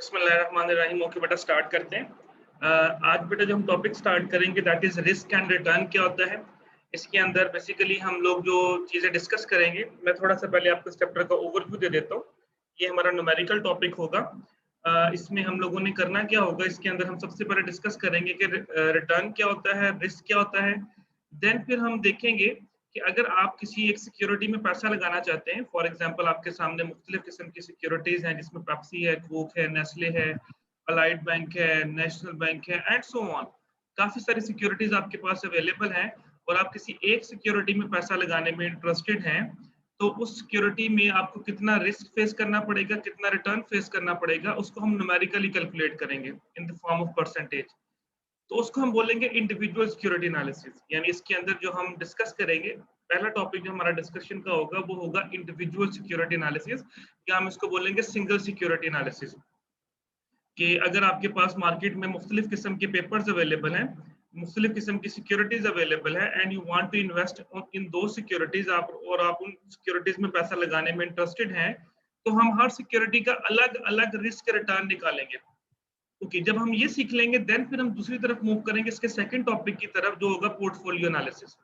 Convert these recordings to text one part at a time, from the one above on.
बिस्मिल्लाहिर्रहमानिर्रहीम। ओके बेटा, स्टार्ट करते हैं। आज बेटा जो हम टॉपिक स्टार्ट करेंगे that is risk and return क्या होता है। इसके अंदर बेसिकली हम लोग जो चीज़ें डिस्कस करेंगे, मैं थोड़ा सा पहले आपको इस चैप्टर का ओवरव्यू दे देता हूँ। ये हमारा न्यूमेरिकल टॉपिक होगा। इसमें हम लोगों ने करना क्या होगा, इसके अंदर हम सबसे पहले डिस्कस करेंगे कि रिटर्न क्या होता है, रिस्क क्या होता है। देन फिर हम देखेंगे कि अगर आप किसी एक सिक्योरिटी में पैसा लगाना चाहते हैं, फॉर एग्जांपल आपके सामने मुख्तलिफ किस्म की सिक्योरिटीज हैं जिसमें पेप्सी है, कोक है, नेस्ले है, अलाइड बैंक है, नेशनल बैंक है एंड सो ऑन। काफी सारी सिक्योरिटीज आपके पास अवेलेबल हैं और आप किसी एक सिक्योरिटी में पैसा लगाने में इंटरेस्टेड हैं, तो उस सिक्योरिटी में आपको कितना रिस्क फेस करना पड़ेगा, कितना रिटर्न फेस करना पड़ेगा, उसको हम न्यूमेरिकली कैलकुलेट करेंगे in the form of percentage. तो उसको हम बोलेंगे इंडिविजुअल सिक्योरिटी एनालिसिस। यानी इसके अंदर जो हम डिस्कस करेंगे, पहला टॉपिक जो हमारा डिस्कशन का होगा वो होगा इंडिविजुअल सिक्योरिटी एनालिसिस, या हम इसको बोलेंगे सिंगल सिक्योरिटी एनालिसिस। कि अगर आपके पास मार्केट में मुख्तलिफ किस्म के पेपर्स अवेलेबल हैं, मुख्तलिफ किस्म की सिक्योरिटीज अवेलेबल है and you want to invest in दो सिक्योरिटीज, आप उन सिक्योरिटीज में पैसा लगाने में इंटरेस्टेड हैं, तो हम हर सिक्योरिटी का अलग अलग रिस्क रिटर्न निकालेंगे। ओके, जब हम ये सीख लेंगे देन फिर हम दूसरी तरफ मूव करेंगे इसके सेकंड टॉपिक की तरफ, जो होगा पोर्टफोलियो एनालिसिस।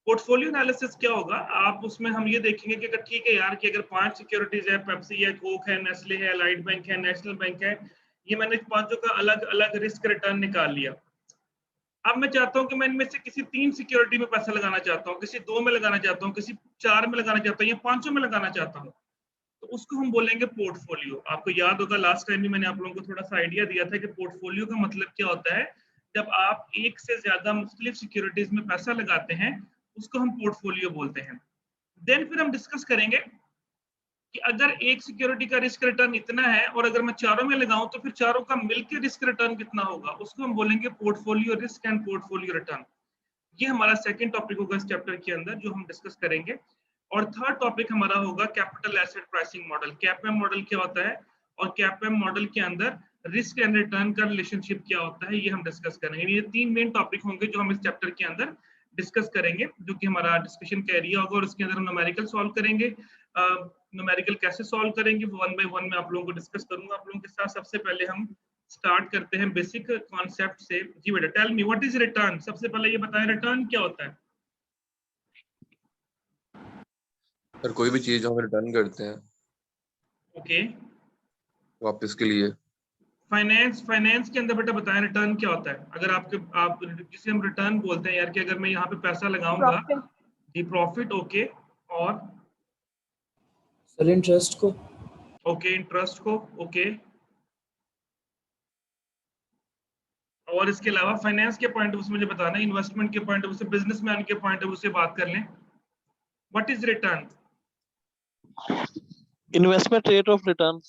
पोर्टफोलियो एनालिसिस क्या होगा, आप उसमें हम ये देखेंगे कि अगर ठीक है यार कि अगर 5 सिक्योरिटीज है, पेप्सी है, कोक है, नेस्ले है, अलाइड बैंक है, नेशनल बैंक है, ये मैंने पांचों का अलग अलग रिस्क रिटर्न निकाल लिया। अब मैं चाहता हूं कि मैं इनमें से किसी 3 सिक्योरिटी में पैसा लगाना चाहता हूं, किसी 2 में लगाना चाहता हूं, किसी 4 में लगाना चाहता हूं या 5 में लगाना चाहता हूं, तो उसको हम बोलेंगे पोर्टफोलियो। आपको याद होगा लास्ट टाइम भी मैंने आप लोगों को थोड़ा सा आइडिया दिया था कि पोर्टफोलियो का मतलब क्या होता है। जब आप एक से ज्यादा मुख्तलिफ सिक्योरिटीज में पैसा लगाते हैं, उसको हम पोर्टफोलियो बोलते हैं। देन फिर हम डिस्कस करेंगे कि अगर एक सिक्योरिटी का रिस्क रिटर्न इतना है और अगर मैं चारों में लगाऊं तो फिर चारों का मिलकर रिस्क रिटर्न कितना होगा, उसको हम बोलेंगे portfolio risk and portfolio return. ये हमारा सेकंड टॉपिक होगा इस चैप्टर के अंदर जो हम डिस्कस करेंगे। और थर्ड टॉपिक हमारा होगा capital asset pricing model. CAPM model क्या होता है और कैपएम मॉडल के अंदर रिस्क एंड रिटर्न का रिलेशनशिप क्या होता है, ये हम डिस्कस करेंगे। ये 3 मेन टॉपिक होंगे जो हम इस चैप्टर के अंदर डिस्कस करेंगे, जो कि हमारा डिस्कशन का एरिया होगा। और इसके अंदर हम न्यूमेरिकल सॉल्व करेंगे। न्यूमेरिकल कैसे सॉल्व करेंगे वो 1 बाय 1 मैं आप लोगों को डिस्कस करूंगा आप लोगों के साथ। सबसे पहले हम स्टार्ट करते हैं बेसिक कॉन्सेप्ट से। जी बेटा, tell me what is return. सबसे पहले ये बताएं रिटर्न क्या होता है। सर कोई भी चीज हम रिटर्न करते हैं ओके, वापस के लिए। फाइनेंस के अंदर बेटा बताएं रिटर्न क्या होता है। अगर आप जिसे हम रिटर्न बोलते हैं यार कि अगर मैं यहाँ पे पैसा लगाऊंगा, दी प्रॉफिट। ओके, और सर इंटरेस्ट को। ओके, इंटरेस्ट को। ओके, और इसके अलावा फाइनेंस के पॉइंट ऑफ व्यू से मुझे बताना है, इन्वेस्टमेंट के पॉइंट ऑफ व्यू से, बिजनेसमैन के पॉइंट ऑफ व्यू से बात कर लें। What is return? Investment rate of return.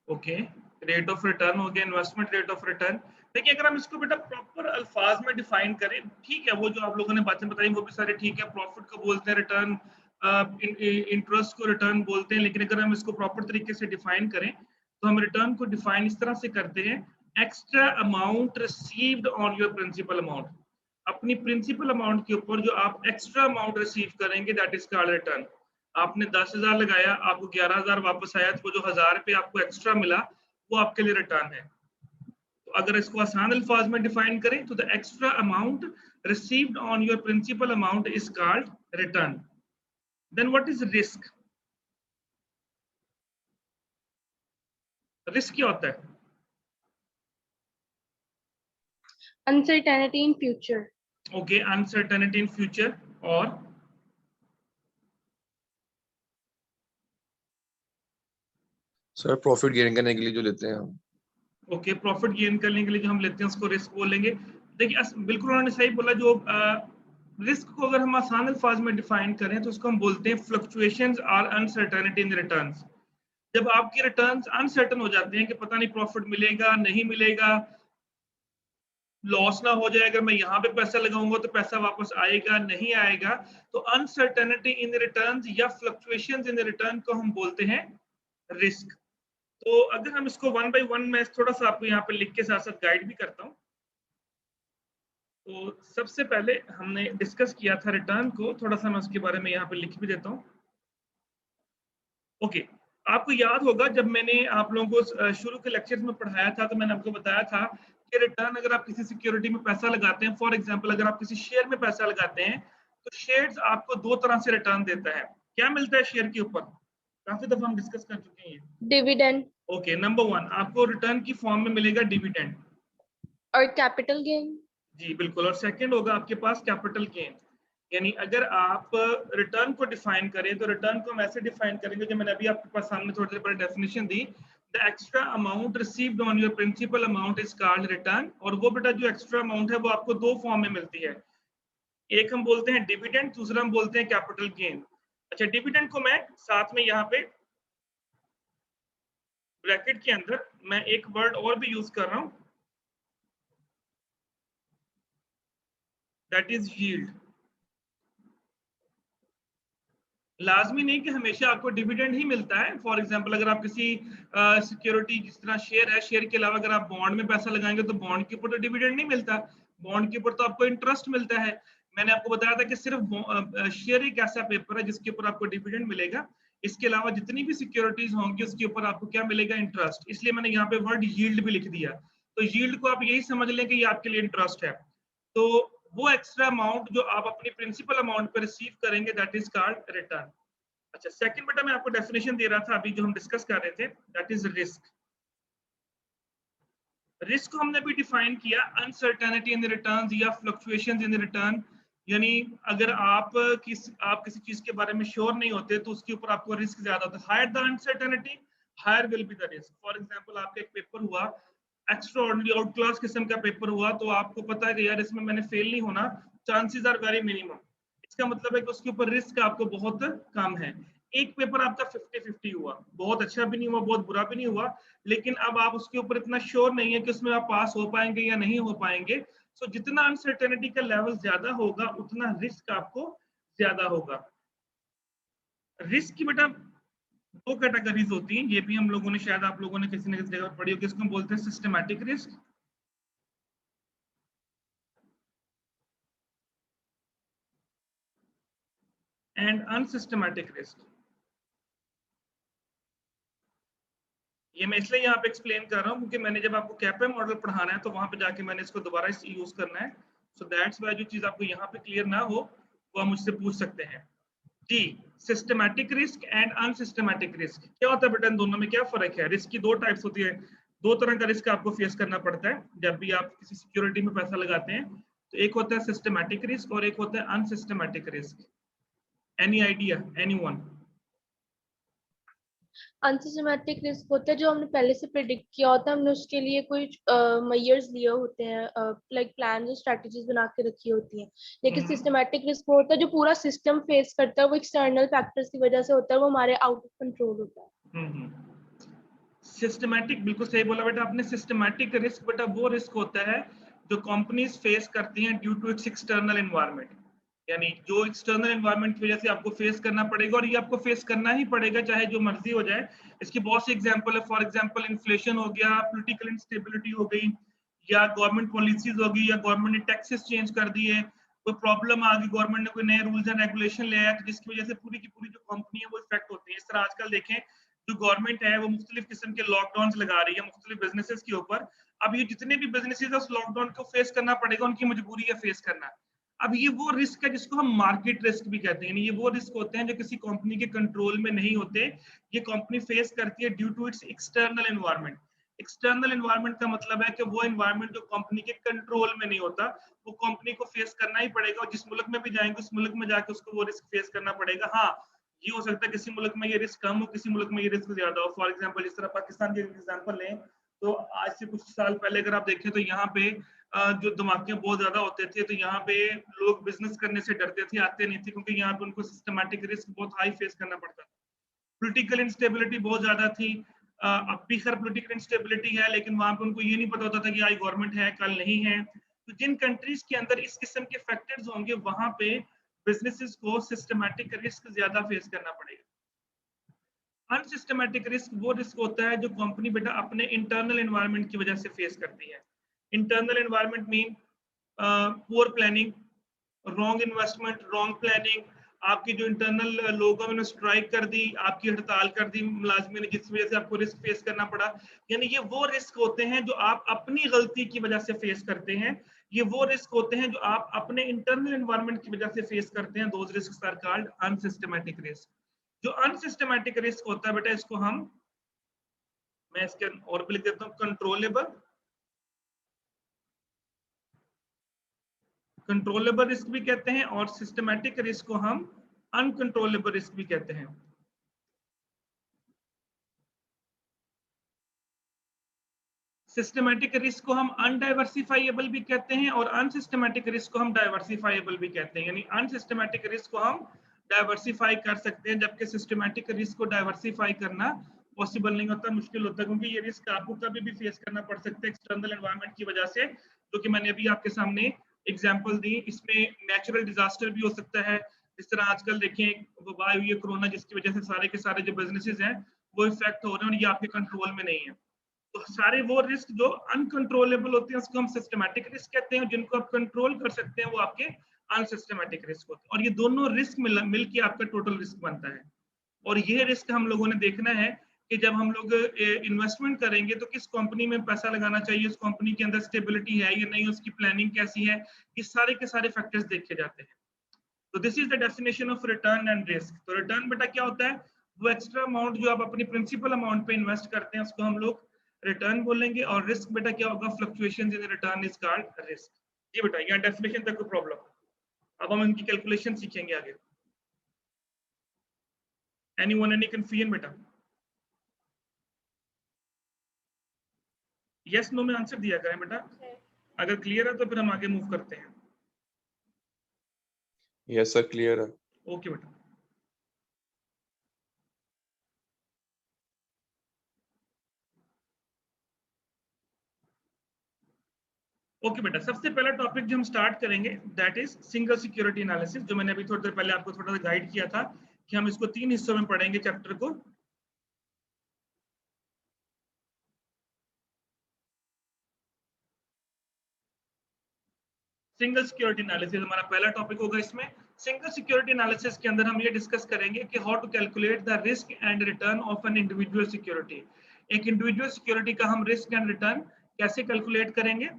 Okay, rate of return हो गया, इन्वेस्टमेंट रेट ऑफ रिटर्न। देखिए अगर हम इसको बेटा प्रॉपर अल्फाज में डिफाइन करें, ठीक है, वो जो आप लोगों ने बातें बताई वो भी सारे ठीक है। प्रॉफिट को बोलते हैं रिटर्न, इंटरेस्ट को रिटर्न बोलते हैं, लेकिन अगर हम इसको प्रॉपर तरीके से डिफाइन करें तो हम रिटर्न को डिफाइन इस तरह से करते हैं, extra amount received on your principal amount. अपनी प्रिंसिपल अमाउंट के ऊपर जो आप एक्स्ट्रा अमाउंट रिसीव करेंगे दैट इज कॉल्ड रिटर्न। आपने 10,000 लगाया, आपको 11,000 वापस आया, तो वो जो 1,000 रुपये आपको एक्स्ट्रा मिला वो आपके लिए रिटर्न है। तो अगर इसको आसान अल्फाज में डिफाइन करें तो the extra amount received on your principal amount is called return. Then what is risk? Risk क्या होता है? uncertainty in future. Okay, uncertainty in future. और सर प्रॉफिट गेन करने के लिए जो लेते हैं हम। ओके, प्रॉफिट गेन करने के लिए जो हम लेते हैं उसको रिस्क बोलेंगे। देखिए बिल्कुल उन्होंने सही बोला। जो रिस्क को अगर हम आसान अल्फाज में डिफाइन करें तो उसको हम बोलते हैं फ्लक्चुएशंस और अनसर्टेनिटी इन रिटर्न्स। जब आपके रिटर्न्स अनसर्टेन हो जाते हैं कि पता नहीं प्रॉफिट मिलेगा नहीं मिलेगा, लॉस ना हो जाए, अगर मैं यहाँ पे पैसा लगाऊंगा तो पैसा वापस आएगा नहीं आएगा, तो अनसर्टेनिटी इन रिटर्न्स या फ्लक्चुएशंस इन रिटर्न को हम बोलते हैं रिस्क। तो अगर हम इसको 1 बाय 1 मैं थोड़ा सा आपको यहाँ पे लिख के साथ साथ गाइड भी करता हूँ। तो सबसे पहले हमने डिस्कस किया था रिटर्न को, थोड़ा सा मैं उसके बारे में यहाँ पे लिख भी देता हूँ। ओके, आपको याद होगा जब मैंने आप लोगों को शुरू के लेक्चर्स में पढ़ाया था तो मैंने आपको बताया था कि रिटर्न अगर आप किसी सिक्योरिटी में पैसा लगाते हैं, फॉर एग्जांपल अगर आप किसी शेयर में पैसा लगाते हैं तो शेयर्स आपको दो तरह से रिटर्न देता है। क्या मिलता है शेयर के ऊपर? काफी दफा हम डिस्कस कर चुके हैं। डिविडेंड ओके, नंबर 1 आपको रिटर्न की फॉर्म में मिलेगा डिविडेंड और कैपिटल गेन। जी बिल्कुल। और सेकंड होगा आपके पास कैपिटल गेन। यानी अगर आप रिटर्न को डिफाइन करें तो रिटर्न को हम ऐसे डिफाइन करेंगे जो मैंने अभी आपके पास सामने थोड़ी देर पहले डेफिनेशन दी। The extra amount received on your principal amount is called return. और वो बेटा जो एक्स्ट्रा अमाउंट है वो आपको दो फॉर्म में मिलती है, एक हम बोलते हैं डिविडेंड, दूसरा हम बोलते हैं कैपिटल गेन। अच्छा, डिविडेंड को मैं साथ में यहाँ पे ब्रैकेट के अंदर मैं एक वर्ड और भी यूज कर रहा हूं, दैट इज यील्ड। लाजमी नहीं कि हमेशा आपको डिविडेंड ही मिलता है। फॉर एग्जांपल अगर आप किसी सिक्योरिटी जिस तरह शेयर है, शेयर के अलावा अगर आप बॉन्ड में पैसा लगाएंगे तो बॉन्ड के ऊपर तो डिविडेंड नहीं मिलता, बॉन्ड के ऊपर तो आपको इंटरेस्ट मिलता है। मैंने आपको बताया था कि सिर्फ शेयर एक ऐसा पेपर है जिसके ऊपर आपको डिविडेंड मिलेगा, इसके अलावा जितनी भी सिक्योरिटीज होंगी उसके ऊपर आपको क्या मिलेगा? इंटरेस्ट। इसलिए मैंने यहाँ पे वर्ड यील्ड भी लिख दिया। तो यील्ड को आप यही समझ लें कि ये आपके लिए इंटरेस्ट है। तो वो एक्स्ट्रा अमाउंट जो आप अपनी प्रिंसिपल अमाउंट पर रिसीव करेंगे दैट इज कॉल्ड रिटर्न। अच्छा, सेकंड बेटा मैं आपको डेफिनेशन दे रहा था अभी जो हम डिस्कस कर रहे थे, दैट इज रिस्क। रिस्क को हमने भी डिफाइन किया, अनसर्टेनिटी इन द रिटर्न्स या फ्लक्चुएशंस इन द रिटर्न। यानी अगर आप किसी चीज के बारे में श्योर नहीं होते तो उसके ऊपर आपको रिस्क ज्यादा होता है। Higher the uncertainty higher will be the risk. For example आपका एक पेपर हुआ, एक्स्ट्रा ऑर्डिनरी आउट क्लास किस्म का पेपर हुआ, तो आपको पता है कि यार इसमें मैंने फेल नहीं होना, चांसेस आर वेरी मिनिमम। इसका मतलब है कि उसके ऊपर रिस्क आपको बहुत कम है। एक पेपर आपका 50-50 हुआ, बहुत अच्छा भी नहीं हुआ बहुत बुरा भी नहीं हुआ, लेकिन अब आप उसके ऊपर इतना श्योर नहीं है कि उसमें आप पास हो पाएंगे या नहीं हो पाएंगे। सो जितना अनसर्टेनिटी का लेवल ज्यादा होगा उतना रिस्क आपको ज्यादा होगा। रिस्क की बेटा दो कैटेगरीज होती हैं, ये भी हम लोगों ने शायद आप लोगों ने किसी न किसी जगह पढ़ी होगी। इसको हम बोलते हैं systematic risk and unsystematic risk. ये मैं इसलिए यहाँ पे एक्सप्लेन कर रहा हूँ क्योंकि मैंने जब आपको कैपे मॉडल पढ़ाना है तो वहां पे जाके मैंने इसको दोबारा यूज करना है। सो दैट्स वाई जो चीज आपको यहाँ पे क्लियर ना हो वो आप मुझसे पूछ सकते हैं। जी, systematic risk and unsystematic risk क्या होता है बेटा? इन दोनों में क्या फर्क है? रिस्क की दो टाइप्स होती है, दो तरह का रिस्क आपको फेस करना पड़ता है जब भी आप किसी सिक्योरिटी में पैसा लगाते हैं। तो एक होता है सिस्टमैटिक रिस्क और एक होता है unsystematic risk. Any idea, anyone? Unsystematic risk होता है जो हमने पहले से प्रिडिक्ट किया होता है, हमने उसके लिए कोई मेजर्स लिए होते हैं, लाइक प्लान और स्ट्रेटजीज बना के रखी होती हैं। लेकिन सिस्टमैटिक रिस्क होता है जो पूरा सिस्टम फेस करता है, वो एक्सटर्नल फैक्टर्स की वजह से होता है, वो हमारे आउट ऑफ कंट्रोल होता है। सिस्टमैटिक, बिल्कुल सही बोला बेटा आपने। सिस्टमैटिक रिस्क बेटा वो रिस्क होता है जो कंपनीज फेस करती हैं due to its external environment. यानी जो एक्सटर्नल एनवायरनमेंट की वजह से आपको फेस करना पड़ेगा, और ये आपको फेस करना ही पड़ेगा चाहे जो मर्जी हो जाए। इसकी बहुत सी एग्जांपल है। फॉर एग्जांपल इन्फ्लेशन हो गया, पॉलिटिकल इंस्टेबिलिटी हो गई, या गवर्नमेंट पॉलिसीज होगी, या गवर्नमेंट ने टैक्सेस चेंज कर दिए, कोई प्रॉब्लम आ गई, गवर्नमेंट ने कोई नए रूल्स एंड रेगुलेशन ले आया जिसकी वजह से पूरी की पूरी जो कंपनी है वो इफेक्ट होती है। इस तरह आजकल देखें जो गवर्नमेंट है वो मुख्तलिफ किस्म के लॉकडाउन लगा रही है मुख्तलिफ बिजनेसेस के ऊपर। अब ये जितने भी बिजनेसेस है उस लॉकडाउन को फेस करना पड़ेगा, उनकी मजबूरी है फेस करना। अब ये वो रिस्क है जिसको हम मार्केट रिस्क भी कहते हैं। ये वो रिस्क होते हैं जो किसी कंपनी के कंट्रोल में नहीं होते, ये कंपनी फेस करती है due to its external environment. External environment का मतलब है कि वो एनवायरनमेंट जो कंपनी के कंट्रोल में नहीं होता, वो कंपनी को फेस करना ही पड़ेगा। और जिस मुल्क में भी जाएंगे उस मुल्क में जाके उसको वो रिस्क फेस करना पड़ेगा। हाँ, ये हो सकता है किसी मुल्क में ये रिस्क कम हो, किसी मुल्क में ये रिस्क ज्यादा हो। फॉर एग्जांपल जिस तरह पाकिस्तान के एग्जांपल लें तो आज से कुछ साल पहले अगर आप देखें तो यहाँ पे जो धमाके बहुत ज्यादा होते थे, तो यहाँ पे लोग बिजनेस करने से डरते थे, आते नहीं थे, क्योंकि यहाँ पे उनको सिस्टमैटिक रिस्क बहुत हाई फेस करना पड़ता था। पॉलिटिकल इंस्टेबिलिटी बहुत ज्यादा थी। अब भी खैर पॉलिटिकल इंस्टेबिलिटी है, लेकिन वहां पे उनको ये नहीं पता होता था कि आज गवर्नमेंट है कल नहीं है। तो जिन कंट्रीज के अंदर इस किस्म के फैक्टर्स होंगे वहां पे बिजनेसेस को सिस्टमैटिक रिस्क ज्यादा फेस करना पड़ेगा। अनसिस्टमैटिक रिस्क वो रिस्क होता है जो कंपनी बेटा अपने इंटरनल एनवायरनमेंट की वजह से फेस करती है। Internal environment mean poor planning, wrong investment, wrong planning, आपकी जो इंटरनल लोगों ने स्ट्राइक कर दी, आपकी हड़ताल कर दी मुलाजमी ने, जिस वजह से आपको रिस्क फेस करना पड़ा। यानी ये वो रिस्क होते हैं जो आप अपनी गलती की वजह से फेस करते हैं, ये वो रिस्क होते हैं जो आप अपने इंटरनल एनवायरनमेंट की वजह से फेस करते हैं। Those risks are called unsystematic risk. जो अनसिस्टमैटिक रिस्क होता है बेटा, इसको हम, मैं इसके और भी लिख देता हूँ, कंट्रोलेबल रिस्क भी कहते हैं, और सिस्टमैटिक रिस्क को हम अनकंट्रोलेबल रिस्क भी कहते हैं। सिस्टमैटिक रिस्क को हम अनडाइवर्सिफाइएबल भी कहते हैं, और अनसिस्टमैटिक रिस्क को हम डाइवर्सिफाइएबल भी कहते हैं। यानी अनसिस्टमैटिक रिस्क को हम डाइवर्सिफाई कर सकते हैं, जबकि सिस्टमैटिक रिस्क को डाइवर्सिफाई करना पॉसिबल नहीं होता, मुश्किल होता है, क्योंकि ये रिस्क आपको कभी भी फेस करना पड़ सकता है एक्सटर्नल एनवायरनमेंट की वजह से, जो कि मैंने अभी आपके सामने एग्जाम्पल दी। इसमें नेचुरल डिजास्टर भी हो सकता है, जिस तरह आजकल देखें वबा हुई है कोरोना, जिसकी वजह से सारे के सारे जो बिजनेसेस हैं वो इफेक्ट हो रहे हैं, और ये आपके कंट्रोल में नहीं है। तो सारे वो रिस्क जो अनकंट्रोलेबल होते हैं उसको हम सिस्टमैटिक रिस्क कहते हैं, जिनको आप कंट्रोल कर सकते हैं वो आपके अनसिस्टमैटिक रिस्क होते हैं। और ये दोनों रिस्क मिल के आपका टोटल रिस्क बनता है। और ये रिस्क हम लोगों ने देखना है कि जब हम लोग इन्वेस्टमेंट करेंगे तो किस कंपनी में पैसा लगाना चाहिए, उस कंपनी के अंदर स्टेबिलिटी है या नहीं, उसकी प्लानिंग कैसी है, ये सारे के सारे फैक्टर्स देखे जाते हैं। तो this is the definition of return and risk. तो रिटर्न बेटा क्या होता है, वो एक्स्ट्रा अमाउंट जो आप अपनी प्रिंसिपल अमाउंट पे इन्वेस्ट करते हैं उसको हम लोग रिटर्न बोलेंगे, और रिस्क बेटा क्या होगा, fluctuations in return is called risk. ये बेटा यहाँ डेफिनेशन तक कोई प्रॉब्लम? अब हम इनकी कैलकुलेशन सीखेंगे आगे। एनीवन, एनी कंफ्यूजन बेटा? यस नो में आंसर दिया करें बेटा, अगर क्लियर है तो फिर हम आगे मूव करते हैं। यस सर, क्लियर है। ओके बेटा। ओके बेटा, सबसे पहला टॉपिक जो हम स्टार्ट करेंगे that is single security analysis, जो मैंने अभी थोड़ी देर पहले आपको थोड़ा सा गाइड किया था कि हम इसको 3 हिस्सों में पढ़ेंगे चैप्टर को। सिंगल सिक्योरिटी एनालिसिस हमारा पहला टॉपिक होगा। इसमें सिंगल सिक्योरिटी एनालिसिस के अंदर हम ये डिस्कस करेंगे कि how to calculate the risk and return of an individual security. एक इंडिविजुअल सिक्योरिटी का हम रिस्क एंड रिटर्न कैसे कैलकुलेट करेंगे।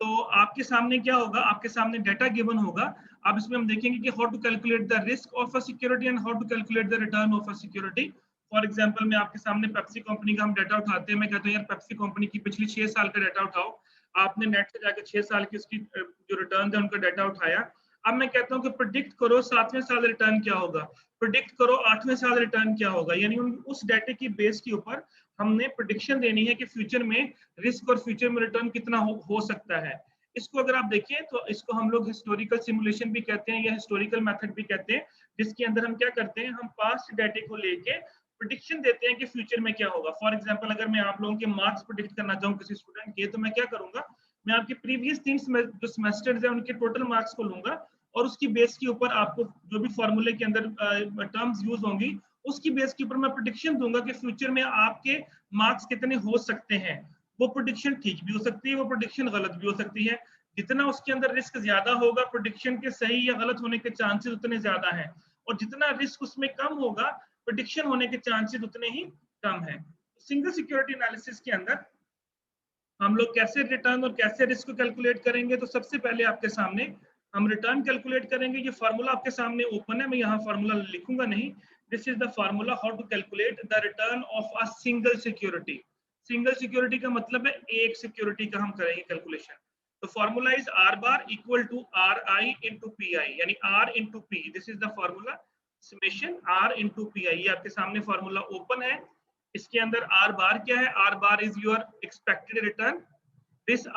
तो आपके सामने क्या होगा, आपके सामने डाटा गिवन होगा। अब इसमें हम देखेंगे कि how to calculate the risk of a security and how to calculate the return of a security. For example मैं आपके सामने पेप्सी कंपनी का हम डाटा उठाते हैं, मैं कहता हूँ यार पेप्सी कंपनी की पिछली 6 साल का डाटा उठाओ। आपने नेट से जाकर 6 साल की उसकी जो रिटर्न है उनका डाटा उठाया। अब मैं कहता हूँ कि प्रेडिक्ट करो 7वें साल रिटर्न क्या होगा, प्रेडिक्ट करो 8वें साल रिटर्न क्या होगा। यानी उस डाटे की बेस के ऊपर हमने प्रेडिक्शन देनी है कि फ्यूचर में रिस्क और फ्यूचर में रिटर्न कितना हो सकता है। इसको अगर आप देखें तो इसको हम लोग हिस्टोरिकल सिमुलेशन भी कहते हैं या हिस्टोरिकल मेथड भी कहते हैं, जिसके अंदर हम क्या करते हैं, हम पास्ट डाटे को लेके प्रेडिक्शन देते हैं कि फ्यूचर में क्या होगा। फॉर एग्जांपल अगर मैं आप लोगों के मार्क्स प्रेडिक्ट करना चाहूँ किसी स्टूडेंट के, तो मैं क्या करूंगा, मैं आपके प्रीवियस 3 जो सेमेस्टर्स है उनके टोटल मार्क्स को लूंगा और उसकी बेस के ऊपर आपको जो भी फॉर्मूले के अंदर टर्म्स यूज होंगी उसकी बेस के ऊपर मैं प्रेडिक्शन दूंगा कि फ्यूचर में आपके मार्क्स कितने हो सकते हैं। वो प्रेडिक्शन ठीक भी हो सकती है, वो प्रेडिक्शन गलत भी हो सकती है। जितना उसके अंदर रिस्क ज्यादा होगा, प्रेडिक्शन के सही या गलत होने के चांसेस उतने ज्यादा हैं, और जितना रिस्क उसमें कम होगा, प्रेडिक्शन होने के चांसेस उतने ही कम है। सिंगल सिक्योरिटी एनालिसिस के अंदर हम लोग कैसे रिटर्न और कैसे रिस्क को कैलकुलेट करेंगे। तो सबसे पहले आपके सामने हम रिटर्न कैलकुलेट करेंगे। ये फार्मूला आपके सामने ओपन है, मैं यहाँ फार्मूला लिखूंगा नहीं। This is the formula how to calculate the return of a single security. Single security का मतलब है एक सिक्योरिटी का हम करेंगे कैलकुलेशन। तो formula is R bar equal to R I into P I, यानी R into P. This is the formula summation R into P I. ये आपके सामने फार्मूला ओपन है। इसके अंदर आर बार क्या है, R bar is your expected return. This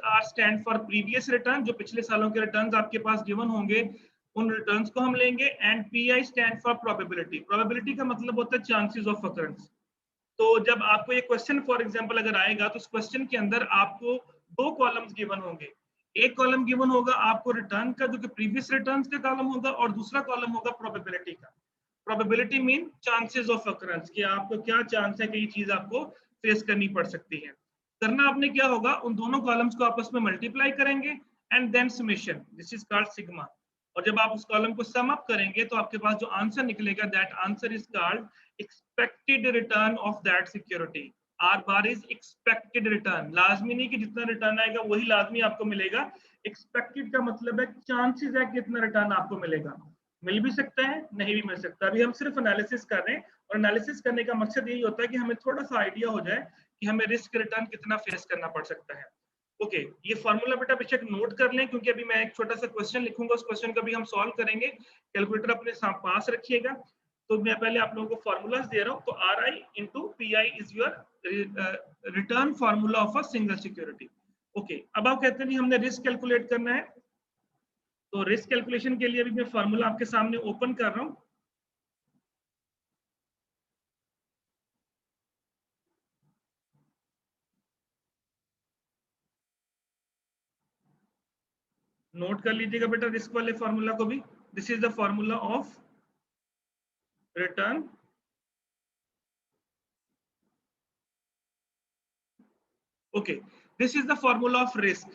R stand for previous return, जो पिछले सालों के रिटर्न्स आपके पास गिवन होंगे उन रिटर्न्स को हम लेंगे। And P I stand for probability. Probability का मतलब होता है चांसेस ऑफ अकरेंस। तो जब आपको ये क्वेश्चन फॉर एग्जांपल अगर आएगा तो उस क्वेश्चन के अंदर आपको 2 कॉलम्स गिवन होंगे। एक कॉलम गिवन होगा आपको रिटर्न का, जो कि प्रीवियस रिटर्न्स का कॉलम होगा, और दूसरा कॉलम होगा प्रोबेबिलिटी का। Probability mean chances of occurrence, कि आपको क्या चांस है कि ये चीज आपको फेस करनी पड़ सकती है। करना आपने क्या होगा, उन दोनों कॉलम्स को आपस में मल्टीप्लाई करेंगे and then summation. This is called sigma. और जब आप उस कॉलम को सम अप करेंगे तो आपके पास जो आंसर निकलेगा that answer is called expected return of that security. Are bar is expected return, लाजमी नहीं कि जितना रिटर्न आएगा वही लाजमी आपको मिलेगा। एक्सपेक्टेड का मतलब है चांसेस है कितना रिटर्न आपको मिलेगा, मिल भी सकता है नहीं भी मिल सकता। अभी हम सिर्फ एनालिसिस कर रहे हैं और एनालिसिस करने का मकसद यही होता है कि हमें थोड़ा सा आइडिया हो जाए कि हमें रिस्क रिटर्न कितना फेस करना पड़ सकता है। ओके, ये फॉर्मूला बेटा बेशक नोट कर लें, क्योंकि अभी मैं एक छोटा सा क्वेश्चन लिखूंगा, उस क्वेश्चन का भी हम सॉल्व करेंगे। कैलकुलेटर अपने पास रखिएगा। तो मैं पहले आप लोगों को फॉर्मूलाज दे रहा हूं। तो are I into P I is your return formula of a single security. Okay, अब आप कहते हैं हमने रिस्क कैलकुलेट करना है, तो रिस्क कैलकुलेशन के लिए अभी मैं फॉर्मूला आपके सामने ओपन कर रहा हूं। नोट कर लीजिएगा बेटा रिस्क वाले फॉर्मूला को भी। This is the formula of return okay, this is the formula of risk,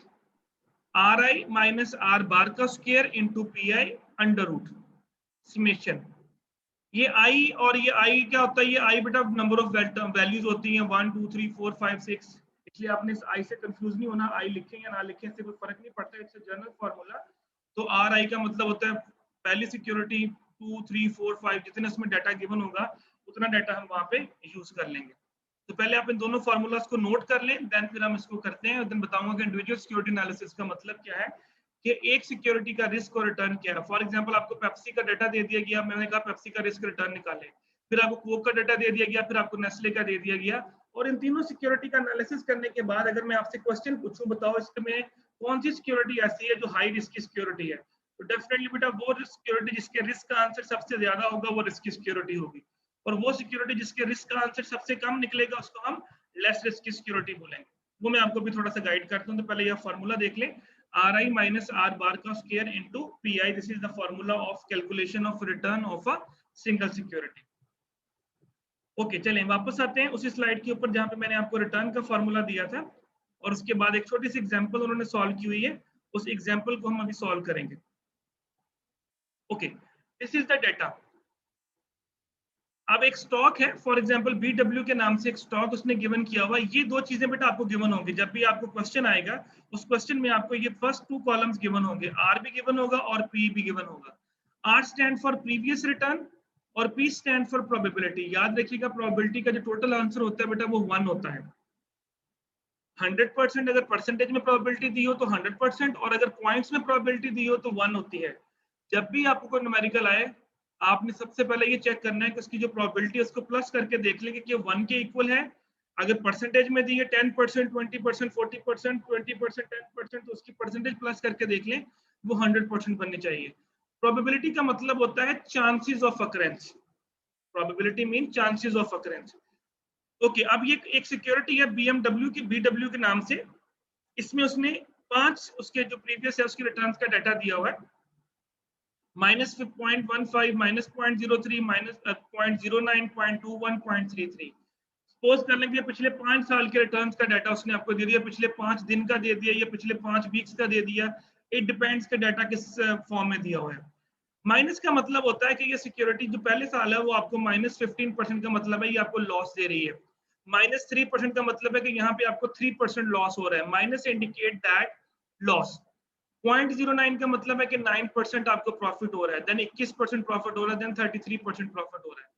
R I minus R bar का square into P I under root summation. ये आई और ये आई क्या होता है, ये आई बेटा नंबर ऑफ वैल्यूज होती हैं 1 2 3 4 5 6, इसलिए आपने इस आई से कंफ्यूज नहीं होना। आई लिखें या ना लिखें इससे कोई फर्क नहीं पड़ता, इट्स जनरल फार्मूला। तो आर आई का मतलब होता है पहली सिक्योरिटी 2 3 4 5, जितना इसमें डाटा गिवन होगा उतना डाटा हम वहां पे यूज कर लेंगे। तो पहले आप इन दोनों फार्मूलाज को नोट कर लें, देन फिर हम इसको करते हैं और देन बताऊंगा कि इंडिविजुअल सिक्योरिटी एनालिसिस का मतलब क्या है, कि एक सिक्योरिटी का रिस्क और रिटर्न क्या है। फॉर एग्जांपल आपको पेप्सी का डाटा दे दिया गया, मैंने कहा पेप्सी का रिस्क रिटर्न निकालें। फिर आपको कोक का डाटा दे दिया गया, फिर आपको नेस्ले का दे दिया गया। और इन तीनों सिक्योरिटी का एनालिसिस करने के बाद अगर मैं आपसे क्वेश्चन पूछूं, बताओ इसमें कौन सी सिक्योरिटी ऐसी है जो हाई रिस्क की सिक्योरिटी है, तो डेफिनेटली बेटा वो सिक्योरिटी जिसके रिस्क का आंसर सबसे ज्यादा होगा वो रिस्क की सिक्योरिटी होगी। और वो सिक्योरिटी जिसके रिस्क का आंसर सबसे कम निकलेगा उसको हम लेस रिस्क की सिक्योरिटी बोलेंगे। वो मैं आपको भी थोड़ा सा गाइड करता हूँ। तो पहले यह फॉर्मूला देख लें, R I minus R bar का square into P I, this is the formula of calculation of return of a single security. Okay, चलें वापस आते हैं उसी स्लाइड के ऊपर जहां पे मैंने आपको रिटर्न का फॉर्मूला दिया था, और उसके बाद एक छोटी सी एग्जांपल उन्होंने सॉल्व की हुई है, उस एग्जांपल को हम अभी सॉल्व करेंगे। Okay, this is the data. अब एक स्टॉक है, फॉर एग्जांपल BW के नाम से एक स्टॉक उसने गिवन किया हुआ। ये दो चीजें बेटा आपको गिवन होंगी, जब भी आपको क्वेश्चन आएगा उस क्वेश्चन में आपको ये फर्स्ट 2 कॉलम्स गिवन होंगे, आर भी गिवन होगा और पी भी गिवन होगा। R stand for previous return और पी स्टैंड फॉर प्रोबेबिलिटी। याद रखिएगा प्रोबेबिलिटी का जो टोटल आंसर होता है बेटा वो 1 होता है। 100% अगर परसेंटेज में प्रोबेबिलिटी दी हो तो 100%, और अगर पॉइंट्स में प्रोबेबिलिटी दी हो तो 1 होती है। जब भी आपको कोई न्यूमेरिकल आए आपने सबसे पहले ये चेक करना है कि उसकी जो प्रोबेबिलिटी है उसको प्लस करके देख लेंगे कि 1 के इक्वल है। अगर परसेंटेज में दी है 10%, 20%, 40%, 20%, 10%, तो उसकी परसेंटेज प्लस करके देख लें, वो 100% बननी चाहिए। प्रोबेबिलिटी का मतलब होता है chances of occurrence. Probability mean chances of occurrence. Okay, अब ये एक सिक्योरिटी है BW के नाम से। इसमें उसने 5 उसके जो प्रीवियस है उसके रिटर्न्स का डाटा दिया हुआ है, -0.15, -0.03, -0.09, 0.21, 0.33। सपोज कर लेंगे पिछले 5 साल के रिटर्न्स का डाटा उसने आपको दे दिया, पिछले 5 दिन का दे दिया या पिछले 5 वीक्स का दे दिया, इट डिपेंड्स के डाटा किस फॉर्म में दिया हुआ है। माइनस का मतलब होता है कि ये सिक्योरिटी जो पहले साल है वो आपको -15% का मतलब है ये आपको लॉस दे रही है। -3% का मतलब है कि यहाँ पे आपको 3% लॉस हो रहा है। Minus indicate that loss. 0.09 का मतलब है कि 9% आपको प्रॉफिट हो रहा है, देन 21% प्रॉफिट हो रहा है, देन 33% प्रॉफिट हो रहा है।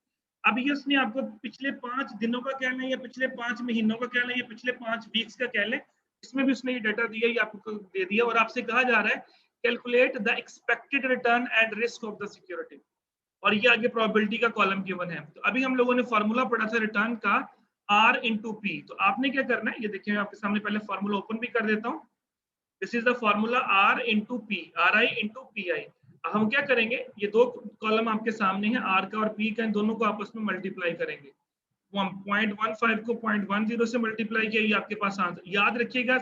अब ये उसने आपको पिछले 5 दिनों का कह लें या पिछले 5 महीनों का कह लें या पिछले 5 वीक्स का कह लें, इसमें भी उसने ये डाटा दिया, ये आपको दे दिया, और आपसे कहा जा रहा है calculate the expected return and risk of the security, और ये आगे प्रोबेबिलिटी का कॉलम गिवन है। तो अभी हम लोगों ने फॉर्मूला पढ़ा था रिटर्न का R इंटू पी। तो आपने क्या करना है, ये देखिए मैं आपके सामने पहले फॉर्मूला ओपन भी कर देता हूँ। This is the formula R into P, RI into PI। हम क्या करेंगे, ये 2 कॉलम आपके सामने हैं, R का और P का, इन दोनों को आपस में मल्टीप्लाई करेंगे। 0.15 को 0.10 से मल्टीप्लाई किया, ये आपके पास आंसर। याद रखिएगा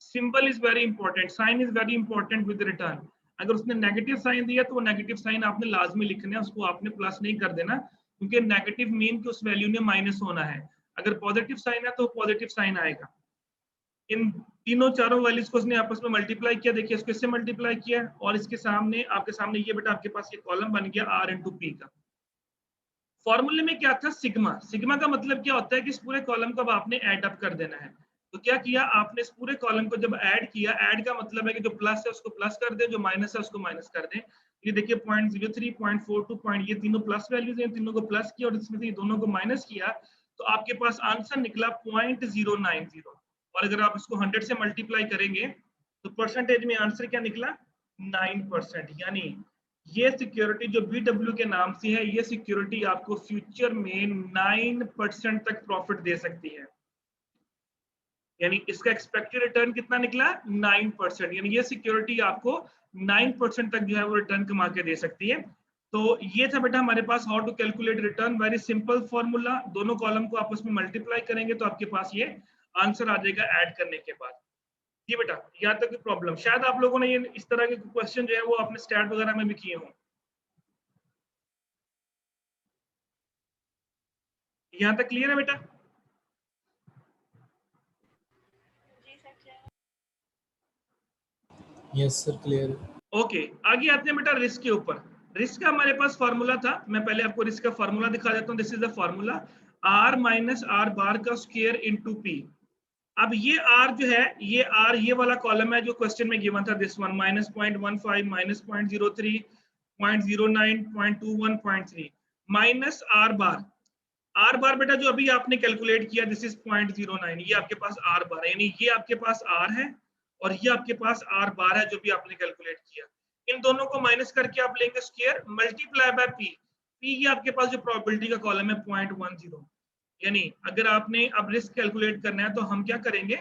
symbol is very important, sign is very important with return. अगर उसने नेगेटिव साइन दिया तो वो नेगेटिव साइन आपने लाजमी लिखना है, उसको आपने प्लस नहीं कर देना, क्योंकि नेगेटिव मीन कि उस वैल्यू ने माइनस होना है। अगर पॉजिटिव साइन है तो पॉजिटिव साइन आएगा। इन तीनों चारों वैल्यूज को उसने आपस में मल्टीप्लाई किया, देखिए इसको इससे मल्टीप्लाई किया और इसके सामने आपके सामने ये बेटा आपके पास ये कॉलम बन गया R इंटू पी का। फॉर्मूले में क्या था, सिग्मा। सिग्मा का मतलब क्या होता है कि इस पूरे कॉलम को अब आपने ऐड अप कर देना है। तो क्या किया आपने, इस पूरे कॉलम को जब ऐड किया, ऐड का मतलब है कि जो प्लस है उसको प्लस कर दे, जो माइनस है उसको माइनस कर दे। ये देखिए 0.03, 0.42 पॉइंट, ये तीनों प्लस वैल्यूज हैं, तीनों को प्लस किया और इसमें से ये दोनों को माइनस किया, तो आपके पास आंसर निकला 0.090। और अगर आप इसको 100 से मल्टीप्लाई करेंगे तो परसेंटेज में आंसर क्या निकला, 9%। यानी ये सिक्योरिटी जो BW के नाम से है, ये सिक्योरिटी आपको फ्यूचर में 9% तक प्रॉफिट दे सकती है। यानी इसका एक्सपेक्टेड रिटर्न कितना निकला, 9%। यानी ये सिक्योरिटी आपको 9% तक जो है वो रिटर्न कमा के दे सकती है। तो ये था बेटा हमारे पास how to calculate return, very simple formula. दोनों कॉलम को आपस में मल्टीप्लाई करेंगे तो आपके पास ये आंसर आ जाएगा ऐड करने के बाद। जी बेटा, यहाँ तक प्रॉब्लम, शायद आप लोगों ने ये इस तरह के क्वेश्चन जो है वो अपने स्टैट वगैरह में भी किए हों। यहाँ तक क्लियर है बेटा? यस सर, क्लियर है। ओके, आगे आते हैं बेटा रिस्क के ऊपर। रिस्क का हमारे पास फॉर्मूला था, मैं पहले आपको रिस्क का फॉर्मूला दिखा देता हूँ। This is the formula, R minus R बार का स्क्वायर इनटू P। अब ये R जो है, ये R ये वाला कॉलम है जो क्वेश्चन में गिवन था, this one, minus 0.15, minus 0.03, 0.09, 0.21, 0.3, minus R bar. R बार बेटा जो अभी आपने कैलकुलेट किया, दिस इज 0.09, ये आपके पास R बार है। यानी ये आपके पास R है और ये आपके पास R बार है जो भी आपने कैलकुलेट किया। इन दोनों को माइनस करके आप लेंगे square, multiply by P। P ये आपके पास जो प्रोबेबिलिटी का कॉलम है 0.10। यानी अगर आपने अब रिस्क कैलकुलेट करना है तो हम क्या करेंगे,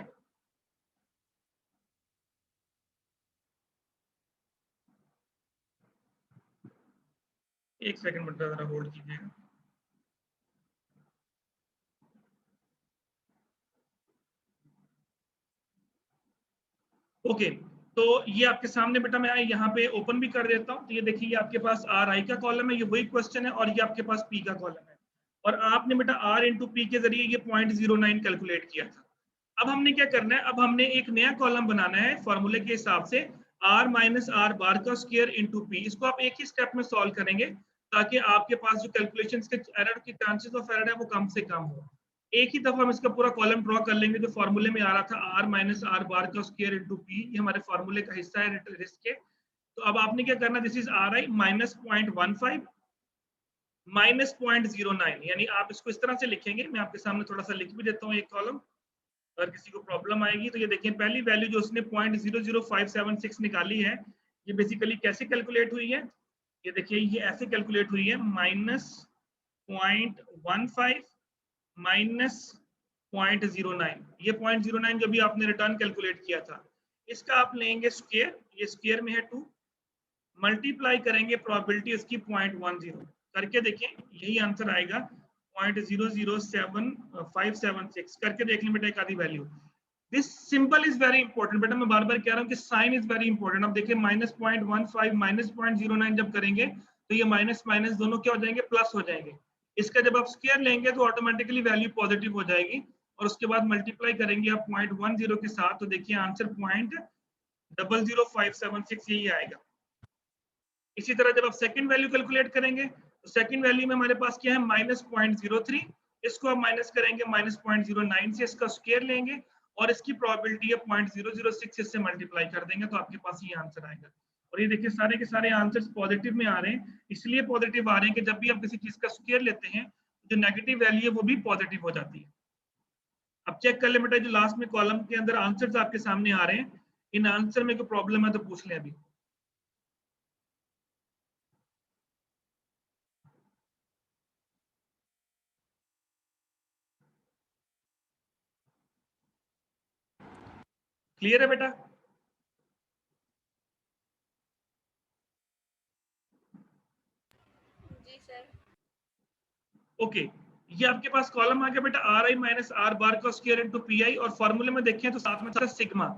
एक सेकंड बेटा जरा होल्ड कीजिएगा। ओके, तो ये आपके सामने बेटा मैं यहाँ पे ओपन भी कर देता हूँ। तो ये देखिए ये आपके पास RI का कॉलम है, ये वही क्वेश्चन है, और ये आपके पास P का कॉलम है। और आपने बेटा R इंटू P के जरिए ये 0.09 कैलकुलेट किया था। अब हमने क्या करना है, अब हमने एक नया कॉलम बनाना है फॉर्मूले के हिसाब से, R माइनस R बार का स्क्वायर इंटू P। इसको आप एक ही स्टेप में सॉल्व करेंगे ताकि आपके पास जो कैलकुलेशन के एरर के चांसेस ऑफ एरर है वो कम से कम हो। एक ही दफा हम इसका पूरा कॉलम ड्रॉ कर लेंगे। जो फॉर्मूले में आ रहा था R माइनस R बार का स्क्वायर इंटू P, ये हमारे फॉर्मूले का हिस्सा है रिस्क के। तो अब आपने क्या करना, this is RI minus 0.15 minus 0.09। यानी आप इसको इस तरह से लिखेंगे, मैं आपके सामने थोड़ा सा लिख भी देता हूँ एक कॉलम, अगर किसी को प्रॉब्लम आएगी तो। ये देखिए पहली वैल्यू जो उसने 0.00576 निकाली है, ये बेसिकली कैसे कैलकुलेट हुई है, ये देखिए ये ऐसे कैलकुलेट हुई है, माइनस 0.15 माइनस 0.09। ये 0.09 जो भी आपने रिटर्न कैलकुलेट किया था, इसका आप लेंगे स्क्वायर, ये स्क्वायर में है 2, मल्टीप्लाई करेंगे प्रोबेबिलिटी इसकी 0.10 करके देखें, यही आंसर आएगा 0.007576 करके देख लें बेटा एक आधी value. This symbol is very important बेटा, मैं बार बार कह रहा हूँ कि साइन इज वेरी इंपॉर्टेंट। अब देखिए माइनस 0.15 माइनस 0.09 जब करेंगे तो ये माइनस माइनस दोनों क्या हो जाएंगे, प्लस हो जाएंगे। इसका जब आप स्क्वायर लेंगे तो ऑटोमेटिकली वैल्यू पॉजिटिव हो जाएगी, और उसके बाद मल्टीप्लाई करेंगे आप 0.10 के साथ, तो देखिए आंसर 0.00576 यही आएगा। इसी तरह जब आप सेकंड वैल्यू कैलकुलेट करेंगे तो सेकंड वैल्यू में हमारे पास क्या है, माइनस 0.03, इसको आप माइनस करेंगे माइनस 0.09 से, इसका स्क्वायर लेंगे और इसकी प्रोबेबिलिटी है 0.006, इससे मल्टीप्लाई कर देंगे तो आपके पास ये आंसर आएगा। और ये देखिए सारे के सारे आंसर्स पॉजिटिव में आ रहे हैं। इसलिए पॉजिटिव आ रहे हैं कि जब भी आप किसी चीज का स्क्वायर लेते हैं जो नेगेटिव वैल्यू है वो भी पॉजिटिव हो जाती है। अब चेक कर ले बेटा, जो लास्ट में कॉलम के अंदर आंसर्स आपके सामने आ रहे हैं, इन आंसर में कोई प्रॉब्लम है तो पूछ लें अभी। क्लियर है बेटा? जी सर। ओके, ये आपके पास कॉलम आ गया बेटा, RI माइनस R बार का स्क्वायर इनटू PI, और फॉर्मूले में देखें तो साथ में था सिग्मा।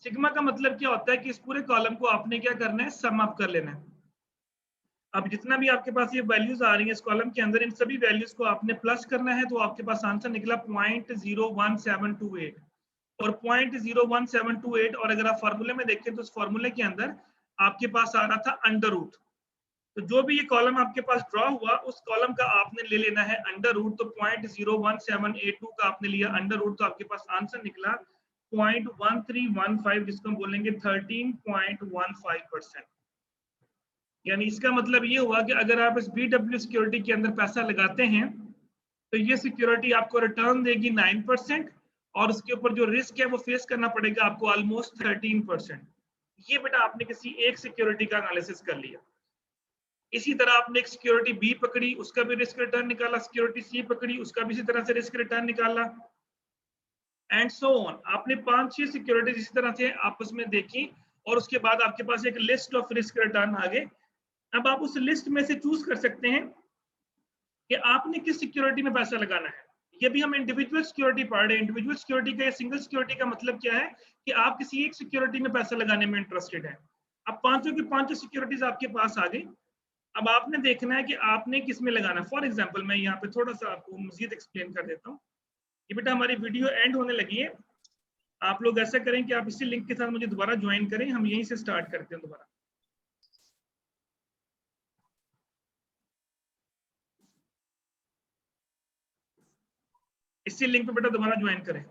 सिग्मा का मतलब क्या होता है कि इस पूरे कॉलम को आपने क्या करना है, सम अप कर लेना है। अब जितना भी आपके पास ये वैल्यूज आ रही हैं इस कॉलम के अंदर, इन सभी वैल्यूज को आपने प्लस करना है, तो आपके पास आंसर निकला 0.01728। और 0.01728, और अगर आप फार्मूले में देखें तो उस फार्मूले के अंदर आपके पास आ रहा था अंडर रूट। तो जो भी ये कॉलम आपके पास ड्रॉ हुआ उस कॉलम का आपने ले लेना है अंडर रूट। तो 0.01782 का आपने लिया अंडर रूट, तो आपके पास आंसर निकला 0.1315, जिसको हम बोलेंगे 13.15%। यानी इसका मतलब ये हुआ कि अगर आप इस BW सिक्योरिटी के अंदर पैसा लगाते हैं तो ये सिक्योरिटी आपको रिटर्न देगी 9%, और उसके ऊपर जो रिस्क है वो फेस करना पड़ेगा आपको ऑलमोस्ट 13%। ये बेटा आपने किसी एक सिक्योरिटी का एनालिसिस कर लिया। इसी तरह आपने एक सिक्योरिटी बी पकड़ी, उसका भी रिस्क रिटर्न निकाला, सिक्योरिटी सी पकड़ी, उसका भी इसी तरह से रिस्क रिटर्न निकाला, एंड सो ऑन। आपने 5-6 सिक्योरिटीज इसी तरह से आपस में देखी, और उसके बाद आपके पास एक लिस्ट ऑफ रिस्क रिटर्न आ गए। अब आप उस लिस्ट में से चूज कर सकते हैं कि आपने किस सिक्योरिटी में पैसा लगाना है। ये भी हम इंडिविजुअल सिक्योरिटी पढ़ रहे हैं। इंडिविजुअल सिक्योरिटी का या सिंगल सिक्योरिटी का मतलब क्या है कि आप किसी एक सिक्योरिटी में पैसा लगाने में इंटरेस्टेड है। अब 5 की 5 सिक्योरिटीज आपके पास आ गई। अब आपने देखना है कि आपने किस में लगाना है। फॉर एग्जाम्पल मैं यहाँ पे थोड़ा सा आपको मजीद एक्सप्लेन कर देता हूँ। ये बेटा हमारी वीडियो एंड होने लगी है। आप लोग ऐसा करें कि आप इसी लिंक के साथ मुझे दोबारा ज्वाइन करें, हम यहीं से स्टार्ट करते हैं दोबारा। इसी लिंक पे बेटा दोबारा ज्वाइन करें।